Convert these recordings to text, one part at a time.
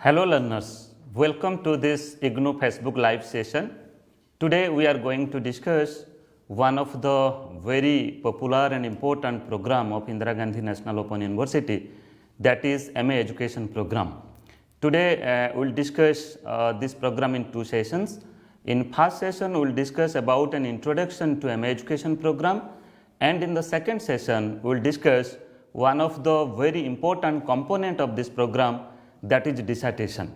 Hello learners, welcome to this IGNOU Facebook live session. Today we are going to discuss one of the very popular and important program of Indira Gandhi National Open University, that is MA Education program. Today we will discuss this program in two sessions. In first session we will discuss about an introduction to MA Education program, and in the second session we will discuss one of the very important component of this program, that is dissertation.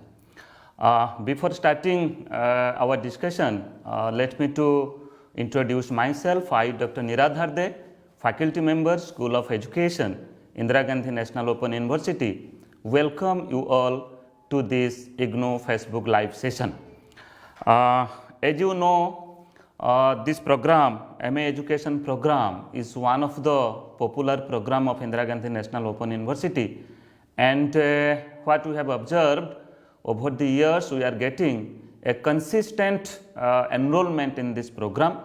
Before starting our discussion, let me to introduce myself. I, Dr. Niradhar, faculty member, School of Education, Indira Gandhi National Open University, welcome you all to this IGNOU Facebook live session. As you know, this program, MA Education program, is one of the popular program of Indira Gandhi National Open University, and what we have observed over the years, we are getting a consistent enrollment in this program,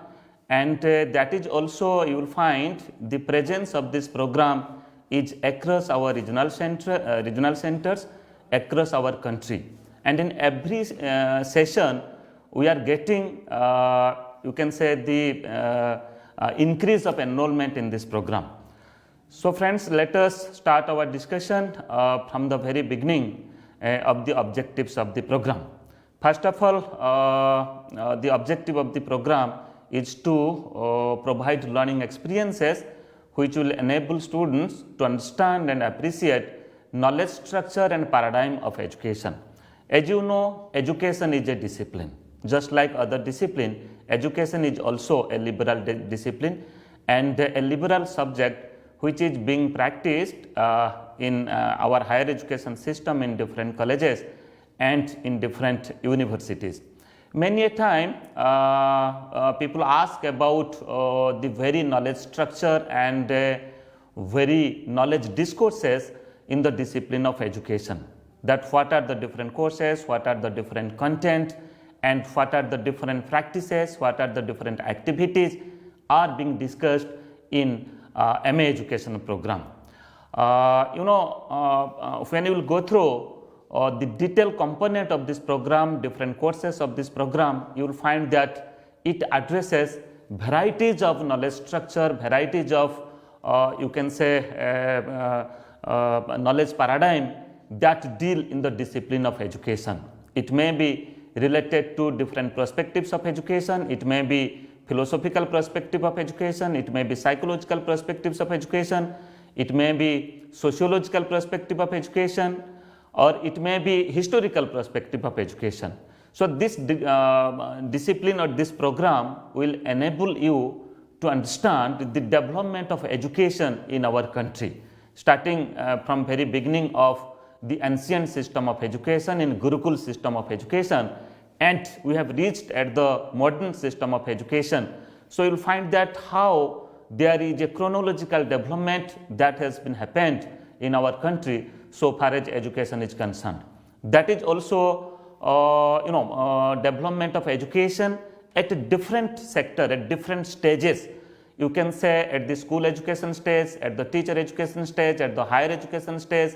and that is also you will find the presence of this program is across our regional centers across our country, and in every session we are getting you can say the increase of enrollment in this program. So friends, let us start our discussion from the very beginning of the objectives of the program. First of all, the objective of the program is to provide learning experiences which will enable students to understand and appreciate knowledge structure and paradigm of education. As you know, education is a discipline. Just like other discipline, education is also a liberal discipline and a liberal subject which is being practiced in our higher education system in different colleges and in different universities. Many a time people ask about the very knowledge structure and very knowledge discourses in the discipline of education, that what are the different courses, what are the different content, and what are the different practices, what are the different activities are being discussed in MA Education program. When you will go through the detailed component of this program, different courses of this program, you will find that it addresses varieties of knowledge structure, varieties of you can say knowledge paradigm that deal in the discipline of education. It may be related to different perspectives of education, it may be philosophical perspective of education, it may be psychological perspectives of education, it may be sociological perspective of education, or it may be historical perspective of education. So this discipline or this program will enable you to understand the development of education in our country, starting from very beginning of the ancient system of education in Gurukul system of education, and we have reached at the modern system of education. So you will find that how there is a chronological development that has been happened in our country so far as education is concerned. That is also development of education at a different sector, at different stages. You can say at the school education stage, at the teacher education stage, at the higher education stage,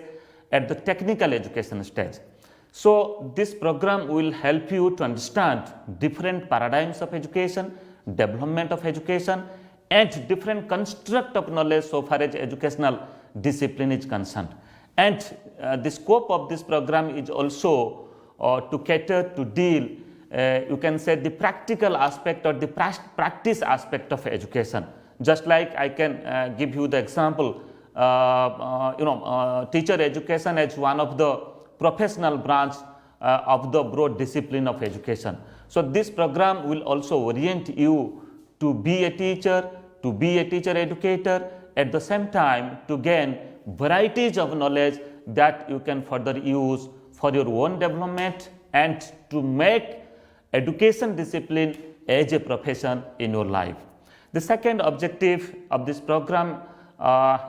at the technical education stage. So this program will help you to understand different paradigms of education, development of education, and different construct of knowledge so far as educational discipline is concerned. And the scope of this program is also to cater to deal you can say the practical aspect or the practice aspect of education. Just like I can give you the example, teacher education as one of the professional branch of the broad discipline of education. So this program will also orient you to be a teacher, to be a teacher educator, at the same time to gain varieties of knowledge that you can further use for your own development and to make education discipline as a profession in your life. The second objective of this program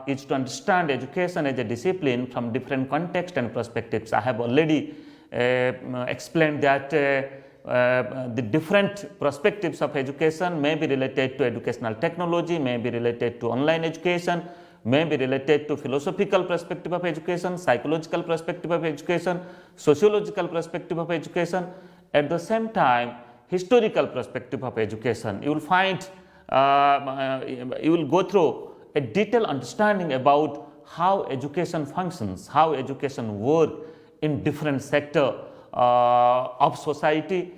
is to understand education as a discipline from different contexts and perspectives. I have already explained that the different perspectives of education may be related to educational technology, may be related to online education, may be related to philosophical perspective of education, psychological perspective of education, sociological perspective of education, at the same time historical perspective of education. You will find, you will go through a detailed understanding about how education functions, how education works in different sector of society,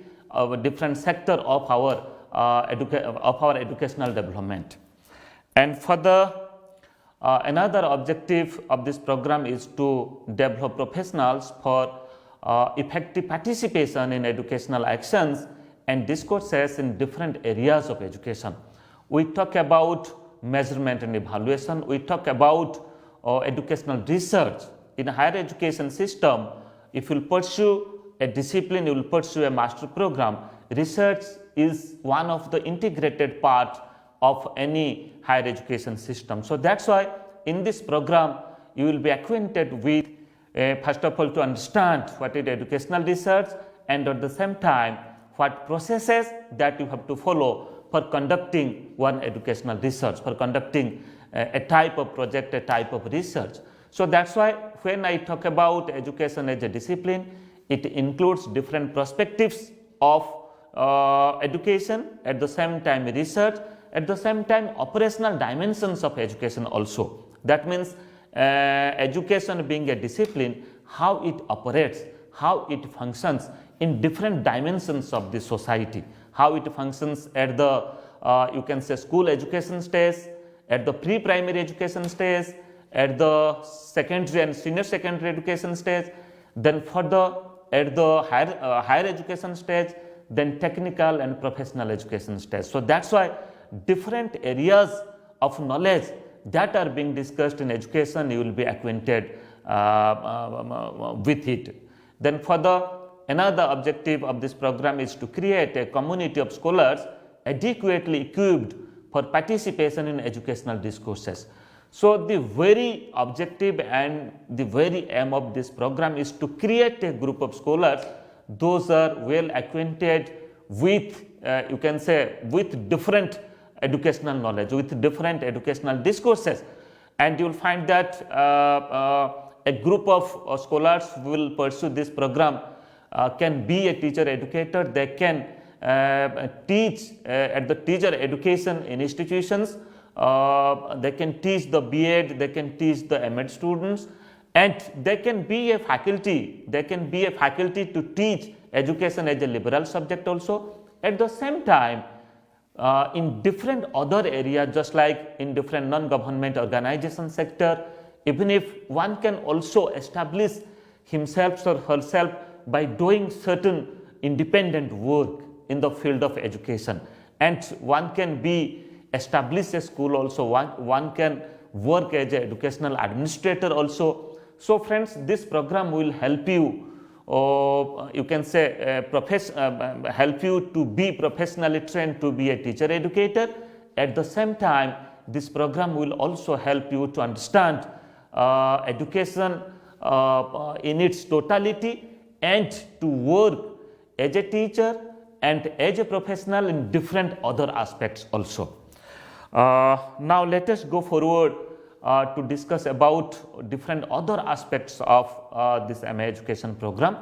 different sector of our educational development. And further, another objective of this program is to develop professionals for effective participation in educational actions and discourses in different areas of education. We talk about measurement and evaluation, we talk about educational research. In a higher education system, if you will pursue a discipline, you will pursue a master program, research is one of the integrated part of any higher education system. So that's why in this program you will be acquainted with first of all to understand what is educational research, and at the same time what processes that you have to follow for conducting one educational research, for conducting a type of project, a type of research. So that's why when I talk about education as a discipline, it includes different perspectives of education, at the same time research, at the same time operational dimensions of education also. That means education being a discipline, how it operates, how it functions in different dimensions of the society, how it functions at the you can say school education stage, at the pre-primary education stage, at the secondary and senior secondary education stage, then further at the higher education stage, then technical and professional education stage. So that's why different areas of knowledge that are being discussed in education, you will be acquainted with it. Then further, another objective of this program is to create a community of scholars adequately equipped for participation in educational discourses. So the very objective and the very aim of this program is to create a group of scholars, those are well acquainted with you can say with different educational knowledge, with different educational discourses, and you will find that a group of scholars will pursue this program can be a teacher educator, they can teach at the teacher education in institutions, they can teach the B.Ed, they can teach the M.Ed students, and they can be a faculty, to teach education as a liberal subject also. At the same time, in different other areas, just like in different non-government organization sector, even if one can also establish himself or herself by doing certain independent work in the field of education, and one can be establish a school also, one can work as an educational administrator also. So friends, this program will help you, you can say help you to be professionally trained to be a teacher educator. At the same time, this program will also help you to understand education in its totality and to work as a teacher and as a professional in different other aspects also. Now let us go forward to discuss about different other aspects of this MA education program.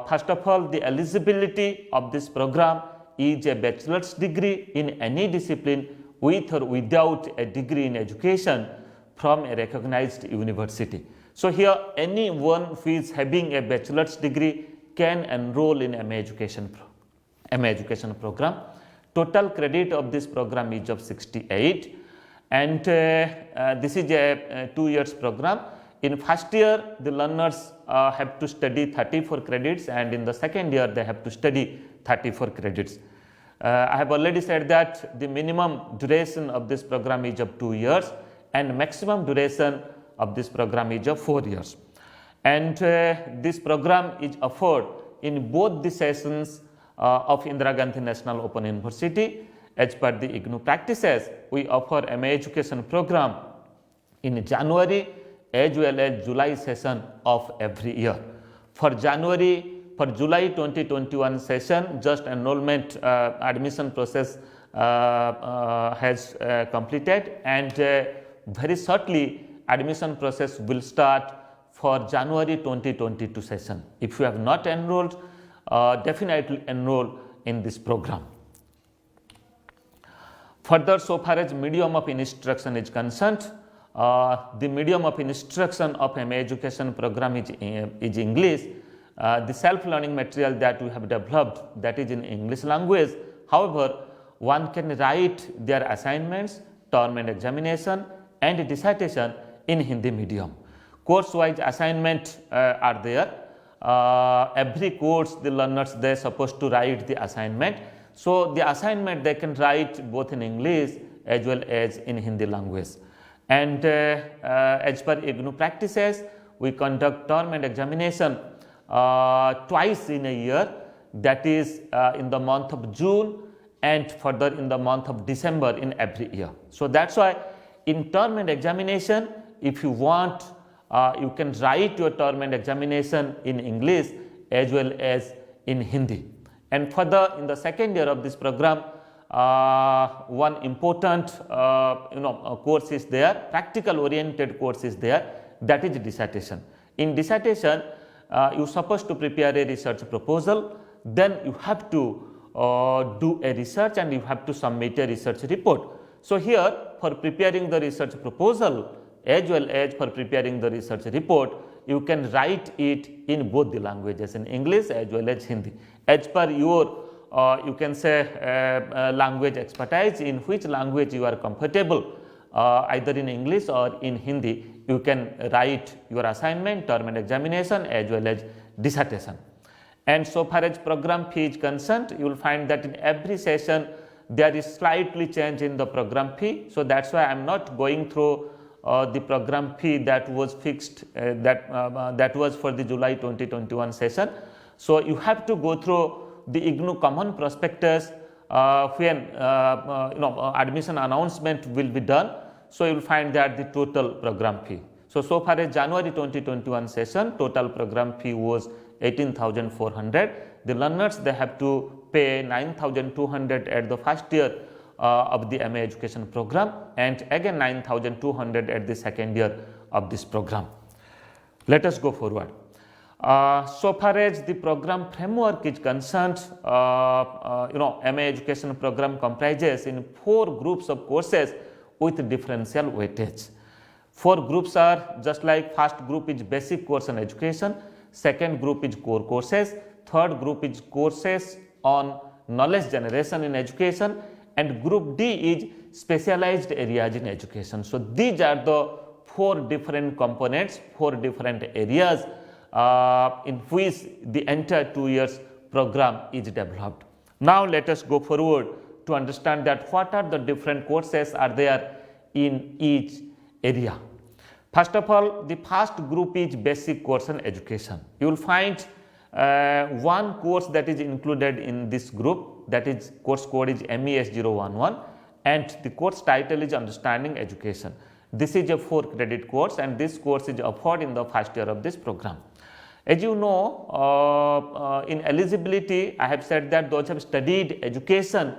First of all, the eligibility of this program is a bachelor's degree in any discipline with or without a degree in education from a recognized university. So here anyone who is having a bachelor's degree can enroll in MA education program. Total credit of this program is of 68, and this is a 2 years program. In first year, the learners have to study 34 credits, and in the second year they have to study 34 credits. I have already said that the minimum duration of this program is of 2 years and maximum duration of this program is of 4 years. And this program is offered in both the sessions of Indira Gandhi National Open University. As per the IGNOU practices, we offer MA education program in January as well as July session of every year. For July 2021 session, just enrollment admission process has completed, and very shortly admission process will start for January 2022 session. If you have not enrolled, definitely enroll in this program. Further, so far as medium of instruction is concerned, the medium of instruction of MA education program is English. The self-learning material that we have developed, that is in English language. However, one can write their assignments, term and examination and dissertation in Hindi medium. Course-wise assignment are there. Every course the learners they are supposed to write the assignment. So, the assignment they can write both in English as well as in Hindi language. And as per IGNOU practices, we conduct term and examination twice in a year, that is in the month of June and further in the month of December in every year. So, that is why in term and examination, if you want, you can write your term and examination in English as well as in Hindi. And further, in the second year of this program, one important course is there, practical oriented course is there, that is dissertation. In dissertation, you are supposed to prepare a research proposal, then you have to do a research and you have to submit a research report. So, here for preparing the research proposal as well as for preparing the research report, you can write it in both the languages, in English as well as Hindi. As per your you can say language expertise, in which language you are comfortable, either in English or in Hindi, you can write your assignment, term and examination as well as dissertation. And so far as program fee is concerned, you will find that in every session there is slightly change in the program fee. So, that is why I am not going through the program fee that was fixed that was for the July 2021 session. So, you have to go through the IGNOU common prospectus when admission announcement will be done. So, you will find that the total program fee. So far as January 2021 session, total program fee was 18,400. The learners they have to pay 9,200 at the first year of the MA education program and again 9,200 at the second year of this program. Let us go forward. So far as the program framework is concerned, MA education program comprises in 4 groups of courses with differential weightage. 4 groups are just like first group is basic course on education, second group is core courses, third group is courses on knowledge generation in education, and group D is specialized areas in education. So, these are the 4 different components, 4 different areas in which the entire 2 years program is developed. Now, let us go forward to understand that what are the different courses are there in each area. First of all, the first group is basic course on education. You will find one course that is included in this group, that is course code is MES 011 and the course title is understanding education. This is a 4 credit course and this course is offered in the first year of this program. As you know, in eligibility, I have said that those who have studied education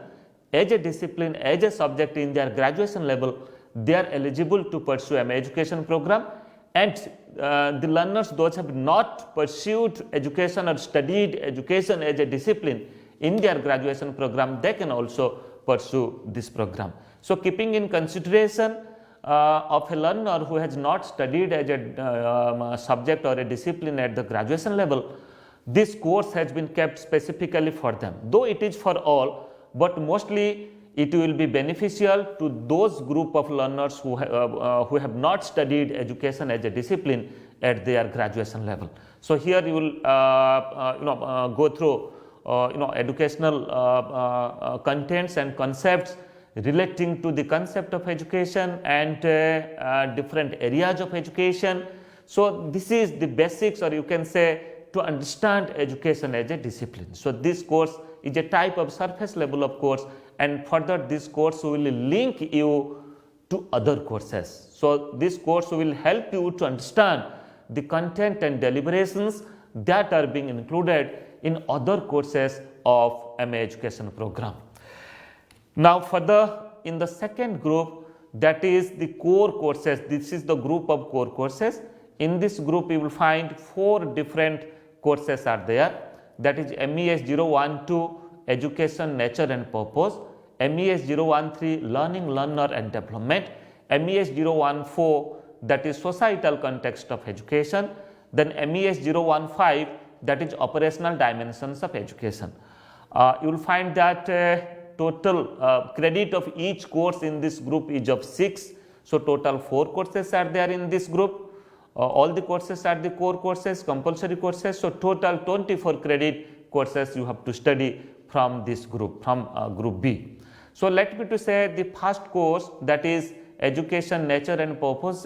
as a discipline, as a subject in their graduation level, they are eligible to pursue MA education program, and the learners those who have not pursued education or studied education as a discipline in their graduation program, they can also pursue this program. So, keeping in consideration of a learner who has not studied as a subject or a discipline at the graduation level, this course has been kept specifically for them, though it is for all, but mostly it will be beneficial to those group of learners who have not studied education as a discipline at their graduation level. So, here you will go through educational contents and concepts relating to the concept of education and different areas of education. So, this is the basics, or you can say, to understand education as a discipline. So, this course is a type of surface level of course, and further this course will link you to other courses. So, this course will help you to understand the content and deliberations that are being included in other courses of MA education program. Now, further in the second group, that is the core courses. This is the group of core courses. In this group you will find 4 different courses are there, that is MES 012 Education, Nature and Purpose, MES 013 Learning, Learner and Development, MES 014 that is Societal Context of Education, then MES 015 that is Operational Dimensions of Education. You will find that total credit of each course in this group is of 6. So, total 4 courses are there in this group. All the courses are the core courses, compulsory courses. So, total 24 credit courses you have to study from this group, from group B. So, let me to say the first course, that is Education, Nature and Purpose,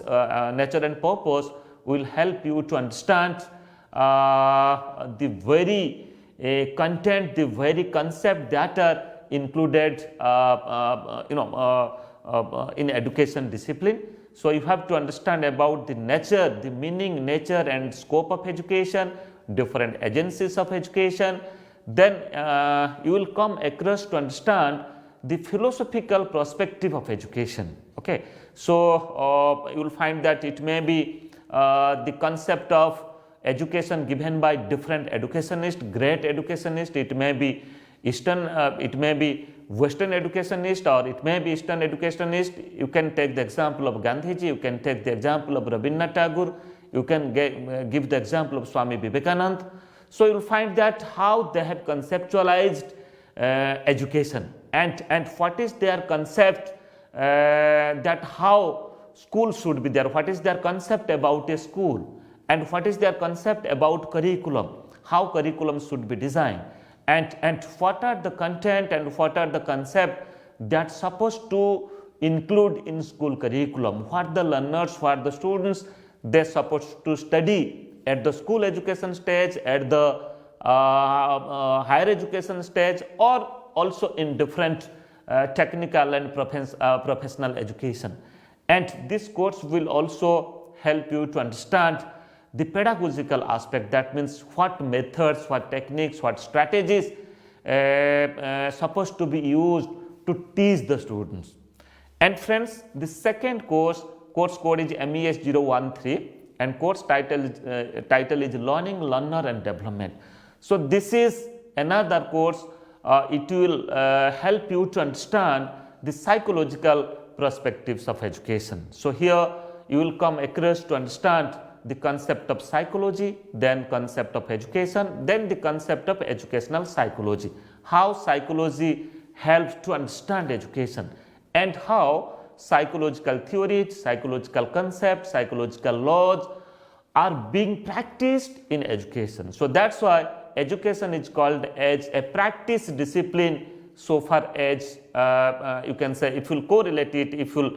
will help you to understand the very content, the very concept that are included in education discipline. So, you have to understand about the nature, the meaning, nature and scope of education, different agencies of education. Then you will come across to understand the philosophical perspective of education. Okay. So, you will find that it may be the concept of education given by different educationists, great educationists. It may be Eastern, it may be Western educationist, or it may be Eastern educationist. You can take the example of Gandhiji, you can take the example of Rabindranath Tagore, you can give the example of Swami Vivekananda. So, you will find that how they have conceptualized education, and what is their concept, that how school should be there, what is their concept about a school, and what is their concept about curriculum, how curriculum should be designed, and what are the content and what are the concept that supposed to include in school curriculum, what the learners, what the students they supposed to study at the school education stage, at the higher education stage, or also in different technical and professional education. And this course will also help you to understand the pedagogical aspect, that means what methods, what techniques, what strategies supposed to be used to teach the students. And friends, the second course code is MES 013 and course title is Learning, Learner and Development. So, this is another course, it will help you to understand the psychological perspectives of education. So, here you will come across to understand the concept of psychology, then concept of education, then the concept of educational psychology, how psychology helps to understand education, and how psychological theories, psychological concepts, psychological laws are being practiced in education. So, that is why education is called as a practice discipline, so far as you can say if you will correlate it, if you will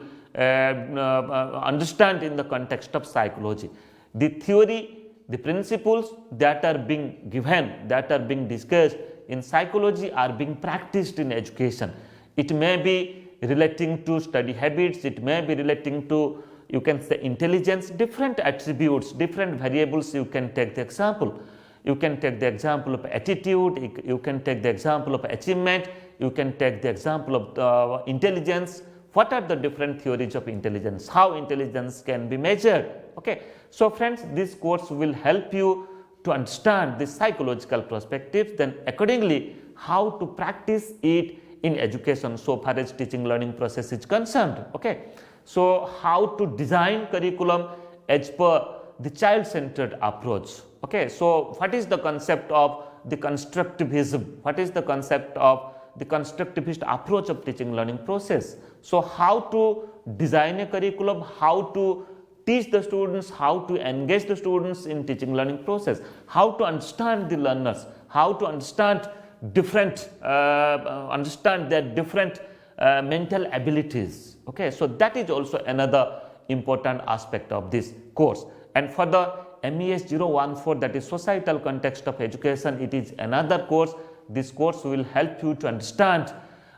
understand in the context of psychology. The theory, the principles that are being given, that are being discussed in psychology are being practiced in education. It may be relating to study habits, it may be relating to, you can say, intelligence, different attributes, different variables. You can take the example. You can take the example of attitude, you can take the example of achievement, you can take the example of intelligence. What are the different theories of intelligence? How intelligence can be measured? Okay. So, friends, this course will help you to understand the psychological perspectives, then accordingly how to practice it in education so far as teaching learning process is concerned. Okay. So, how to design curriculum as per the child centered approach. Okay. So, what is the concept of the constructivism? What is the concept of the constructivist approach of teaching learning process? So, how to design a curriculum, how to teach the students, how to engage the students in teaching learning process, how to understand the learners, how to understand different understand their different mental abilities. Okay. So, that is also another important aspect of this course. And for the MES 014, that is Societal Context of Education, it is another course. This course will help you to understand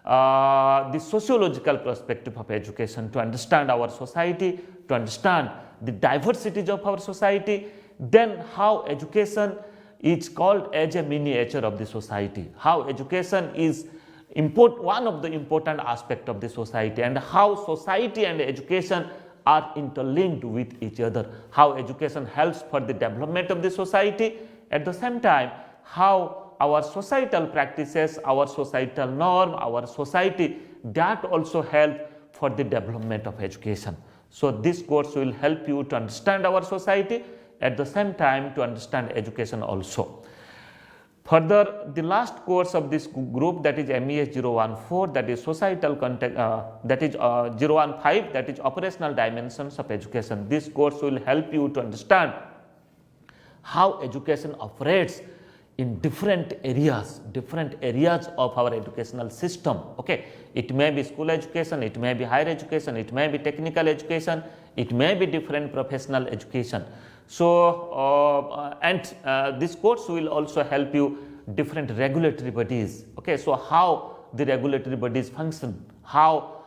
the sociological perspective of education, to understand our society, to understand the diversities of our society, then how education is called as a miniature of the society, how education is one of the important aspect of the society, and how society and education are interlinked with each other, how education helps for the development of the society, at the same time how our societal practices, our societal norm, our society, that also help for the development of education. So this course will help you to understand our society, at the same time to understand education also. Further, the last course of this group, that is MES 014, that is societal context, that is 015, that is operational dimensions of education. This course will help you to understand how education operates in different areas of our educational system. Okay, it may be school education, it may be higher education, it may be technical education, it may be different professional education. So this course will also help you different regulatory bodies. Okay, so how the regulatory bodies function, how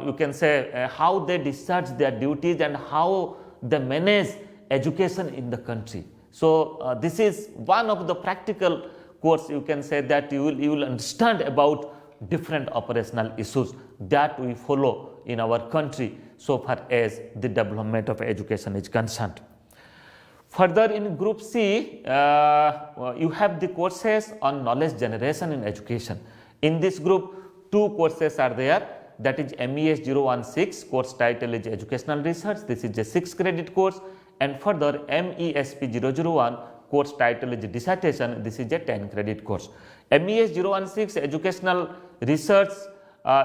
you can say how they discharge their duties, and how they manage education in the country. So this is one of the practical course, you can say, that you will understand about different operational issues that we follow in our country so far as the development of education is concerned. Further, in group C, you have the courses on knowledge generation in education. In this group, 2 courses are there, that is MES 016, course title is Educational Research, this is a 6 credit course, and further MESP 001, course title is Dissertation, this is a 10 credit course. MES 016 Educational Research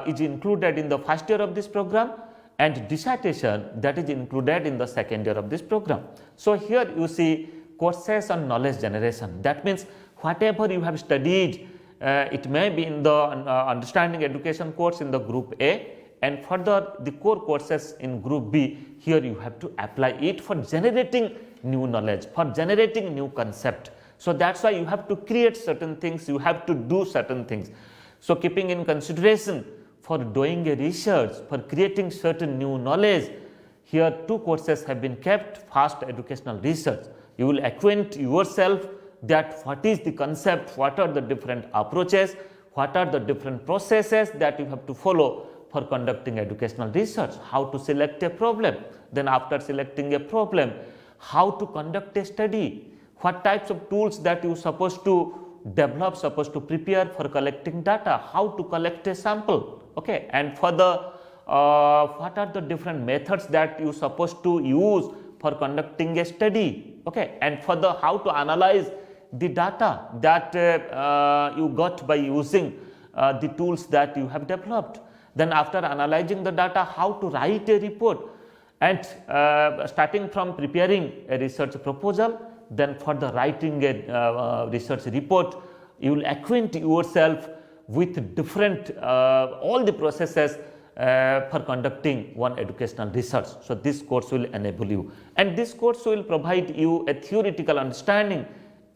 is included in the first year of this program, and dissertation, that is included in the second year of this program. So here you see courses on knowledge generation, that means whatever you have studied, it may be in the understanding education course in the group A, and further the core courses in group B, here you have to apply it for generating new knowledge, for generating new concept. So that's why you have to create certain things, you have to do certain things. So keeping in consideration for doing a research, for creating certain new knowledge, here 2 courses have been kept. First, educational research, you will acquaint yourself that what is the concept, what are the different approaches, what are the different processes that you have to follow for conducting educational research, how to select a problem, then after selecting a problem, how to conduct a study, what types of tools that you supposed to develop, supposed to prepare for collecting data, how to collect a sample. Okay, and further what are the different methods that you supposed to use for conducting a study. Okay, and further how to analyze the data that you got by using the tools that you have developed. Then after analyzing the data, how to write a report, and starting from preparing a research proposal, then for the writing a research report, you will acquaint yourself with different all the processes for conducting one educational research. So this course will enable you, and this course will provide you a theoretical understanding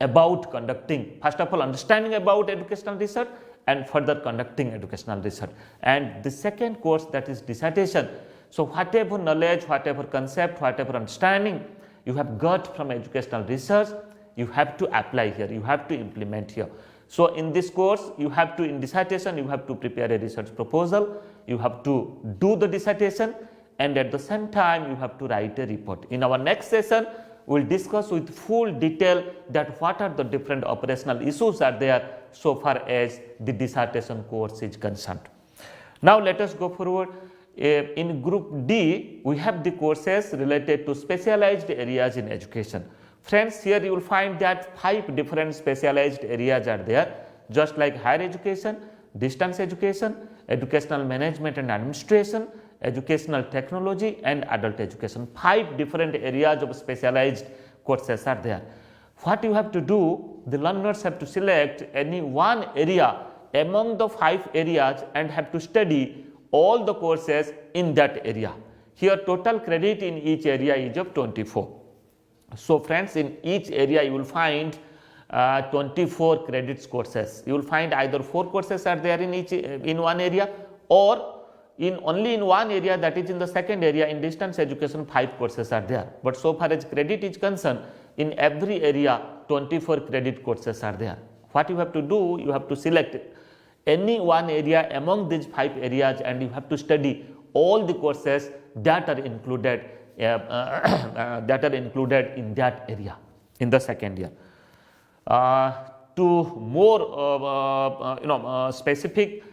about conducting, first of all understanding about educational research, and further conducting educational research. And the second course, that is dissertation. So whatever knowledge, whatever concept, whatever understanding you have got from educational research, you have to apply here, you have to implement here. So in this course, you have to, in dissertation, you have to prepare a research proposal, you have to do the dissertation, and at the same time you have to write a report. In our next session, we will discuss with full detail that what are the different operational issues are there so far as the dissertation course is concerned. Now let us go forward. In group D, we have the courses related to specialized areas in education. Friends, here you will find that 5 different specialized areas are there, just like higher education, distance education, educational management and administration, educational technology, and adult education. 5 different areas of specialized courses are there. What you have to do, the learners have to select any one area among the 5 areas and have to study all the courses in that area. Here total credit in each area is of 24. So friends, in each area you will find 24 credits courses. You will find either 4 courses are there in one area, or only in one area, that is in the second area. In distance education 5 courses are there, but so far as credit is concerned, in every area 24 credit courses are there. What you have to do, you have to select any one area among these 5 areas, and you have to study all the courses that are included that are included in that area in the second year. To more specific,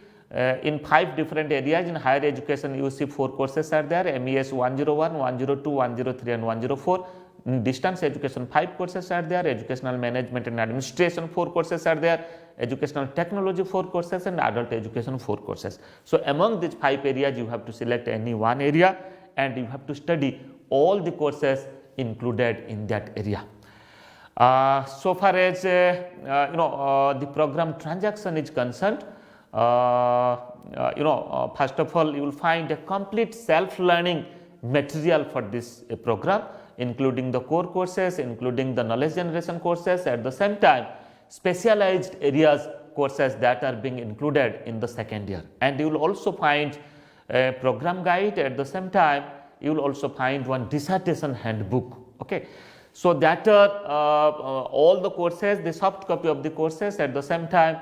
in 5 different areas in higher education, you see 4 courses are there: MES 101, 102, 103 and 104. In distance education, 5 courses are there: educational management and administration 4 courses are there, educational technology 4 courses, and adult education 4 courses. So among these 5 areas, you have to select any one area and you have to study all the courses included in that area. So far as the program transaction is concerned, first of all, you will find a complete self-learning material for this program, including the core courses, including the knowledge generation courses, at the same time specialized areas courses that are being included in the second year. And you will also find a program guide, at the same time you will also find one dissertation handbook. Okay. So that are all the courses, the soft copy of the courses, at the same time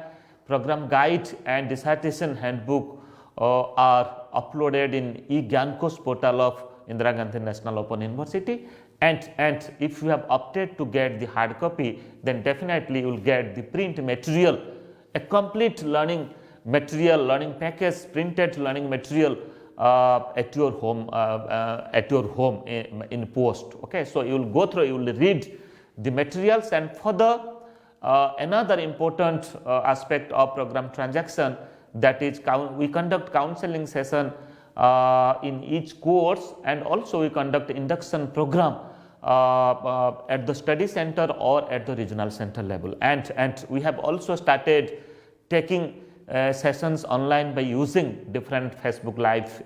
program guide and dissertation handbook are uploaded in IGNOU portal of Indira Gandhi National Open University, and if you have opted to get the hard copy, then definitely you will get the print material, a complete learning material, learning package, printed learning material at your home in post. Okay, so you will go through, you will read the materials, and further another important aspect of program transaction, that is we conduct counseling session in each course, and also we conduct induction program at the study center or at the regional center level, and we have also started taking sessions online by using different Facebook Live,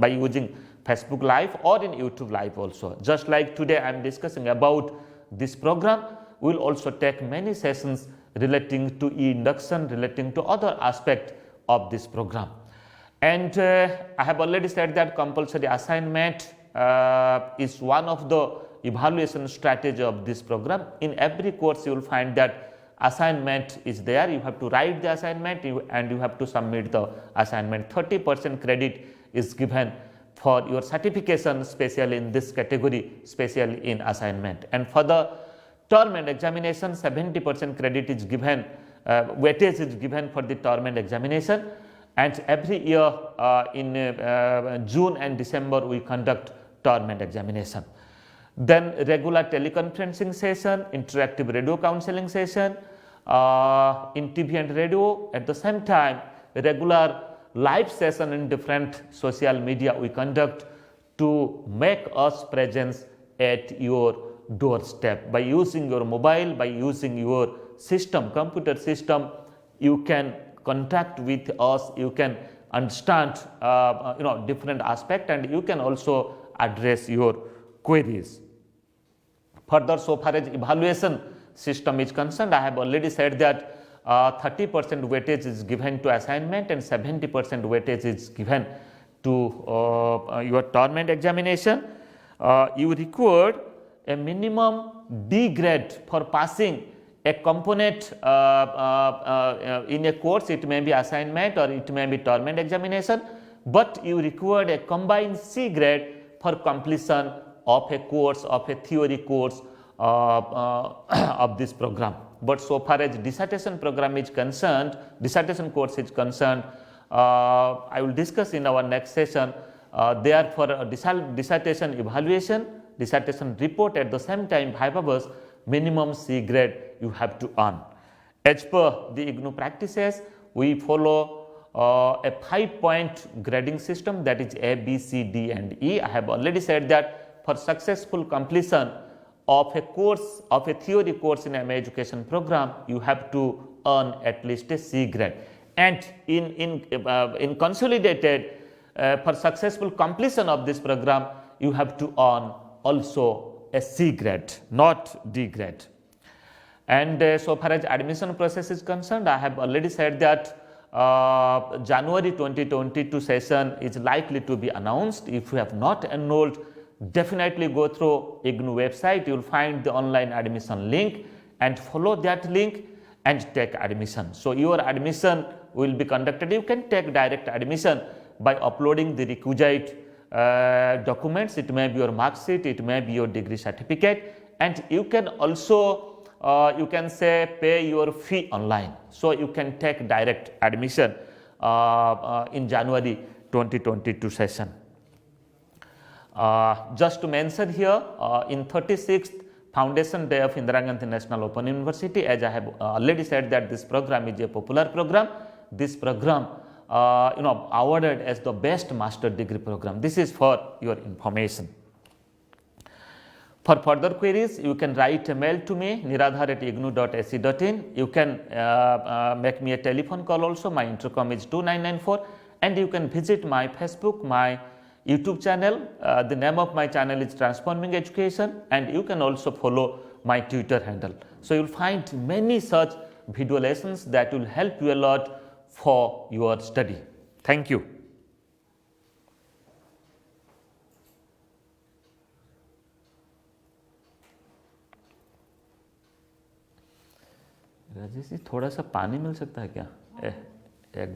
by using Facebook Live or in YouTube Live also. Just like today I am discussing about this program, we will also take many sessions relating to e-induction, relating to other aspect of this program. And I have already said that compulsory assignment is one of the evaluation strategy of this program. In every course you will find that assignment is there. You have to write the assignment and you have to submit the assignment. 30% credit is given for your certification, especially in this category, especially in assignment. And for the term and examination, 70% credit is given, weightage is given for the term and examination. And every year in June and December we conduct term and examination. Then regular teleconferencing session, interactive radio counseling session in TV and radio. At the same time, regular live session in different social media we conduct to make us presence at your doorstep. By using your mobile, by using your system, computer system, you can contact with us, you can understand different aspect, and you can also address your queries. Further, so far as evaluation system is concerned, I have already said that 30% weightage is given to assignment and 70% weightage is given to your term and examination. You require a minimum D grade for passing a component in a course. It may be assignment or it may be term and examination, but you require a combined C grade for completion of a course, of a theory course of this program. But so far as dissertation program is concerned, dissertation course is concerned, I will discuss in our next session. Therefore, dissertation evaluation, dissertation report, at the same time viva-voce, minimum C grade you have to earn. As per the IGNOU practices, we follow a 5-point grading system, that is A, B, C, D and E. I have already said that for successful completion of a course, of a theory course in MA education program, you have to earn at least a C grade. And in consolidated, for successful completion of this program, you have to earn also a C grade, not D grade. And so far as admission process is concerned, I have already said that January 2022 session is likely to be announced. If you have not enrolled, definitely go through IGNOU website. You will find the online admission link and follow that link, and take admission. So your admission will be conducted. You can take direct admission by uploading the requisite documents. It may be your mark sheet, it may be your degree certificate, and you can also you can say pay your fee online. So you can take direct admission in January 2022 session. Just to mention here, in 36th Foundation Day of Indira Gandhi National Open University, as I have already said that this program is a popular program. This program awarded as the best master degree program. This is for your information. For further queries, you can write a mail to me, niradhar@ignou.ac.in. You can make me a telephone call also. My intercom is 2994, and you can visit my Facebook, my YouTube channel. The name of my channel is Transforming Education, and you can also follow my Twitter handle. So you will find many such video lessons that will help you a lot for your study. Thank you. Rajesh ji, थोड़ा सा पानी मिल सकता है क्या? एक